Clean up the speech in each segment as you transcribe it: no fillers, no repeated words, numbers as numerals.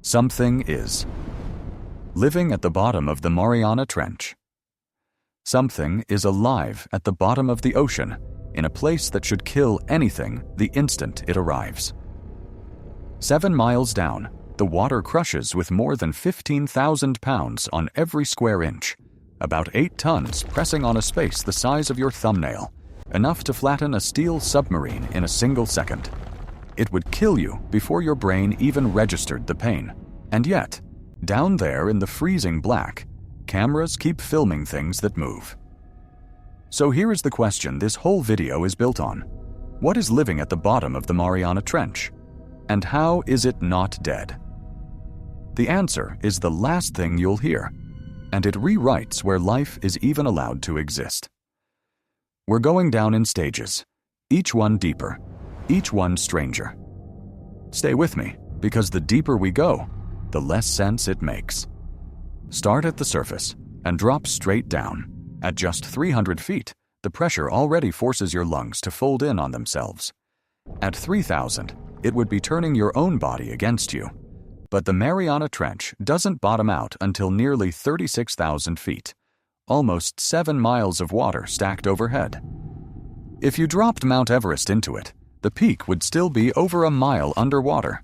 Something is. Living at the bottom of the Mariana Trench. Something is alive at the bottom of the ocean, in a place that should kill anything the instant it arrives. 7 miles down, the water crushes with more than 15,000 pounds on every square inch, about 8 tons pressing on a space the size of your thumbnail, enough to flatten a steel submarine in a single second. It would kill you before your brain even registered the pain. And yet, down there in the freezing black, cameras keep filming things that move. So here is the question this whole video is built on. What is living at the bottom of the Mariana Trench? And how is it not dead? The answer is the last thing you'll hear, and it rewrites where life is even allowed to exist. We're going down in stages, each one deeper, each one stranger. Stay with me, because the deeper we go, the less sense it makes. Start at the surface and drop straight down. At just 300 feet, the pressure already forces your lungs to fold in on themselves. At 3,000, it would be turning your own body against you. But the Mariana Trench doesn't bottom out until nearly 36,000 feet, almost 7 miles of water stacked overhead. If you dropped Mount Everest into it, the peak would still be over a mile underwater.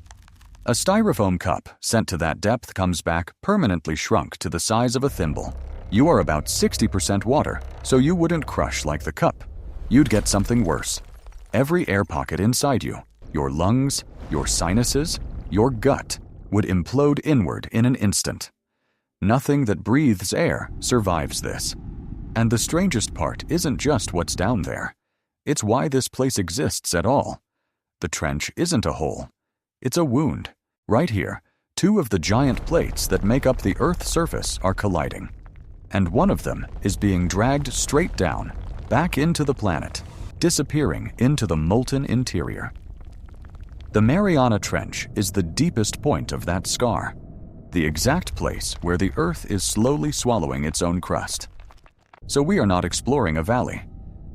A styrofoam cup sent to that depth comes back permanently shrunk to the size of a thimble. You are about 60% water, so you wouldn't crush like the cup. You'd get something worse. Every air pocket inside you, your lungs, your sinuses, your gut, would implode inward in an instant. Nothing that breathes air survives this. And the strangest part isn't just what's down there. It's why this place exists at all. The trench isn't a hole. It's a wound. Right here, 2 of the giant plates that make up the Earth's surface are colliding. And one of them is being dragged straight down, back into the planet, disappearing into the molten interior. The Mariana Trench is the deepest point of that scar, the exact place where the Earth is slowly swallowing its own crust. So we are not exploring a valley.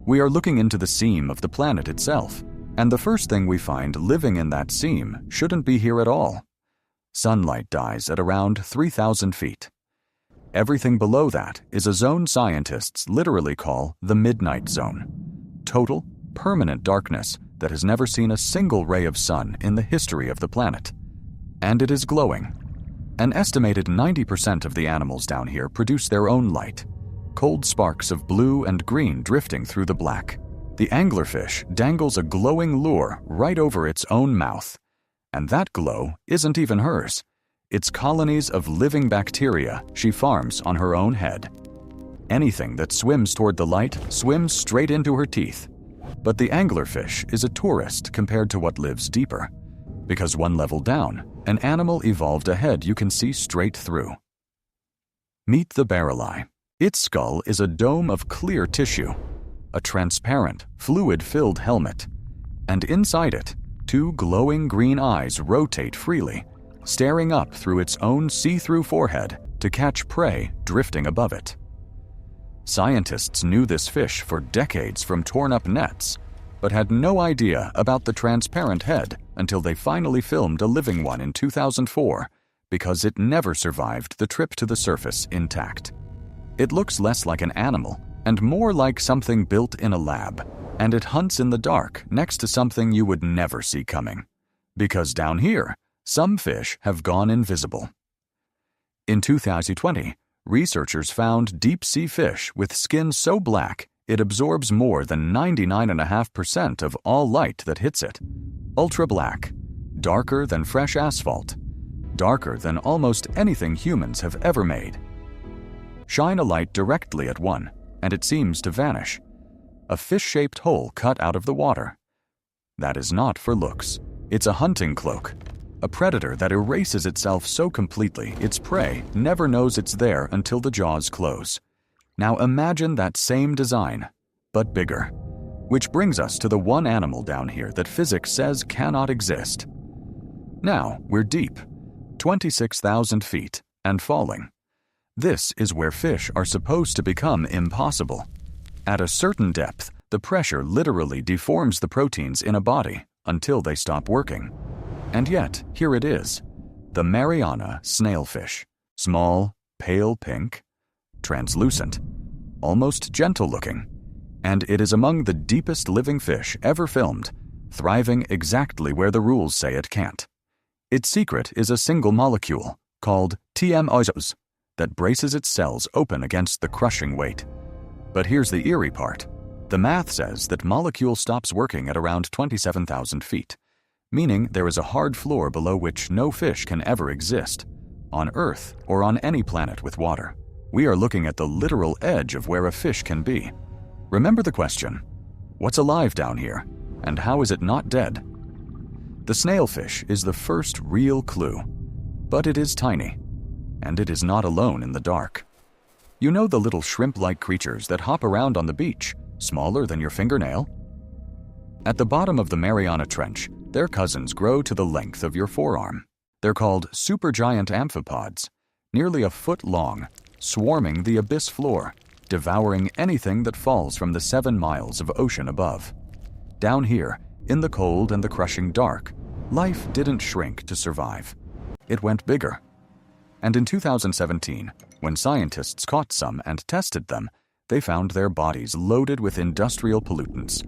We are looking into the seam of the planet itself, and the first thing we find living in that seam shouldn't be here at all. Sunlight dies at around 3,000 feet. Everything below that is a zone scientists literally call the midnight zone. Total, permanent darkness that has never seen a single ray of sun in the history of the planet. And it is glowing. An estimated 90% of the animals down here produce their own light. Cold sparks of blue and green drifting through the black. The anglerfish dangles a glowing lure right over its own mouth. And that glow isn't even hers. It's colonies of living bacteria she farms on her own head. Anything that swims toward the light swims straight into her teeth. But the anglerfish is a tourist compared to what lives deeper. Because one level down, an animal evolved a head you can see straight through. Meet the barreleye. Its skull is a dome of clear tissue, a transparent, fluid-filled helmet, and inside it, 2 glowing green eyes rotate freely, staring up through its own see-through forehead to catch prey drifting above it. Scientists knew this fish for decades from torn-up nets, but had no idea about the transparent head until they finally filmed a living one in 2004 because it never survived the trip to the surface intact. It looks less like an animal and more like something built in a lab, and it hunts in the dark next to something you would never see coming. Because down here, some fish have gone invisible. In 2020, researchers found deep-sea fish with skin so black it absorbs more than 99.5% of all light that hits it. Ultra-black, darker than fresh asphalt, darker than almost anything humans have ever made. Shine a light directly at one, and it seems to vanish. A fish-shaped hole cut out of the water. That is not for looks. It's a hunting cloak. A predator that erases itself so completely its prey never knows it's there until the jaws close. Now imagine that same design, but bigger. Which brings us to the one animal down here that physics says cannot exist. Now we're deep, 26,000 feet, and falling. This is where fish are supposed to become impossible. At a certain depth, the pressure literally deforms the proteins in a body until they stop working. And yet, here it is. the Mariana snailfish. Small, pale pink, translucent, almost gentle-looking, and it is among the deepest living fish ever filmed, thriving exactly where the rules say it can't. Its secret is a single molecule, called chemosynthesis, that braces its cells open against the crushing weight. But here's the eerie part. The math says that molecule stops working at around 27,000 feet, meaning there is a hard floor below which no fish can ever exist, on Earth or on any planet with water. We are looking at the literal edge of where a fish can be. Remember the question, what's alive down here, and how is it not dead? The snailfish is the first real clue, but it is tiny, and it is not alone in the dark. You know the little shrimp-like creatures that hop around on the beach, smaller than your fingernail? At the bottom of the Mariana Trench, their cousins grow to the length of your forearm. They're called supergiant amphipods, nearly a foot long, swarming the abyss floor, devouring anything that falls from the 7 miles of ocean above. Down here, in the cold and the crushing dark, life didn't shrink to survive. It went bigger. And in 2017, when scientists caught some and tested them, they found their bodies loaded with industrial pollutants,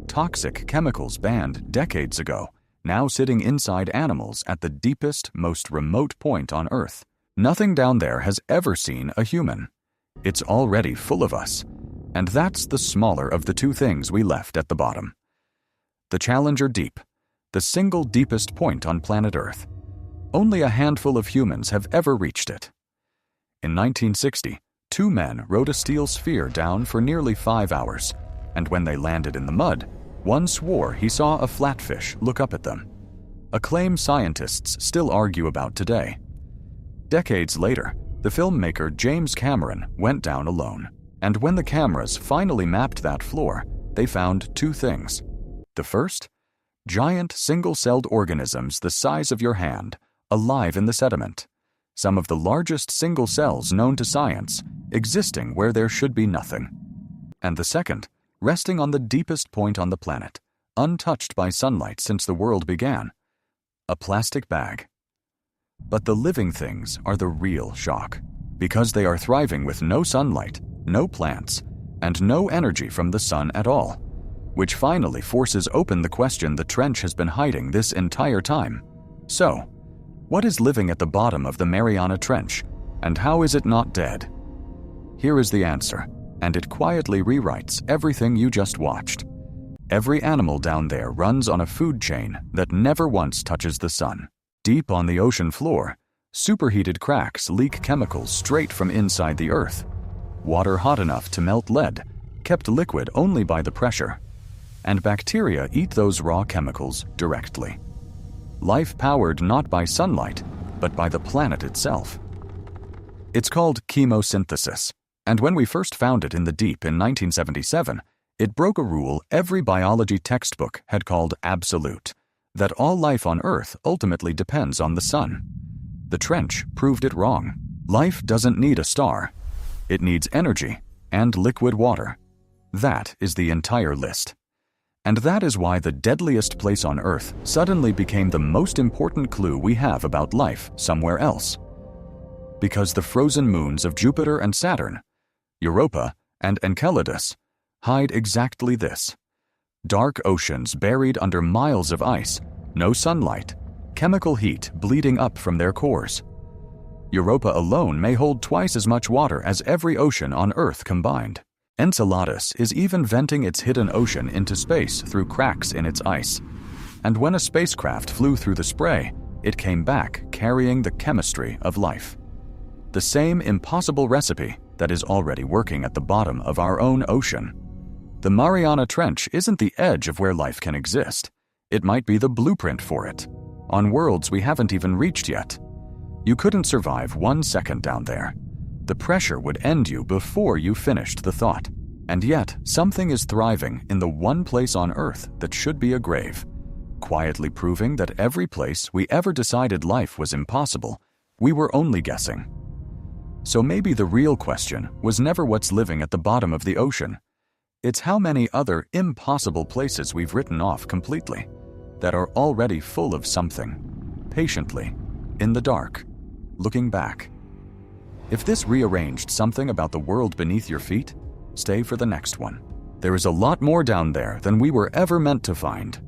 toxic chemicals banned decades ago, now sitting inside animals at the deepest, most remote point on Earth. Nothing down there has ever seen a human. It's already full of us, and that's the smaller of the two things we left at the bottom. The Challenger Deep, the single deepest point on planet Earth. Only a handful of humans have ever reached it. In 1960, 2 men rode a steel sphere down for nearly 5 hours, and when they landed in the mud, one swore he saw a flatfish look up at them, a claim scientists still argue about today. Decades later, the filmmaker James Cameron went down alone, and when the cameras finally mapped that floor, they found 2 things. The first, giant single-celled organisms the size of your hand, alive in the sediment, some of the largest single cells known to science, existing where there should be nothing. And the second, resting on the deepest point on the planet, untouched by sunlight since the world began, a plastic bag. But the living things are the real shock, because they are thriving with no sunlight, no plants, and no energy from the sun at all, which finally forces open the question the trench has been hiding this entire time. So, what is living at the bottom of the Mariana Trench, and how is it not dead? Here is the answer, and it quietly rewrites everything you just watched. Every animal down there runs on a food chain that never once touches the sun. Deep on the ocean floor, superheated cracks leak chemicals straight from inside the earth. Water hot enough to melt lead, kept liquid only by the pressure. And bacteria eat those raw chemicals directly. Life powered not by sunlight, but by the planet itself. It's called chemosynthesis, and when we first found it in the deep in 1977, it broke a rule every biology textbook had called absolute, that all life on Earth ultimately depends on the sun. The trench proved it wrong. Life doesn't need a star. It needs energy and liquid water. That is the entire list. And that is why the deadliest place on Earth suddenly became the most important clue we have about life somewhere else. Because the frozen moons of Jupiter and Saturn, Europa and Enceladus, hide exactly this. Dark oceans buried under miles of ice, no sunlight, chemical heat bleeding up from their cores. Europa alone may hold twice as much water as every ocean on Earth combined. Enceladus is even venting its hidden ocean into space through cracks in its ice. And when a spacecraft flew through the spray, it came back carrying the chemistry of life. The same impossible recipe that is already working at the bottom of our own ocean. The Mariana Trench isn't the edge of where life can exist. It might be the blueprint for it, on worlds we haven't even reached yet. You couldn't survive 1 second down there. The pressure would end you before you finished the thought. And yet, something is thriving in the one place on Earth that should be a grave, quietly proving that every place we ever decided life was impossible, we were only guessing. So maybe the real question was never what's living at the bottom of the ocean. It's how many other impossible places we've written off completely, that are already full of something, patiently, in the dark, looking back. If this rearranged something about the world beneath your feet, stay for the next one. There is a lot more down there than we were ever meant to find.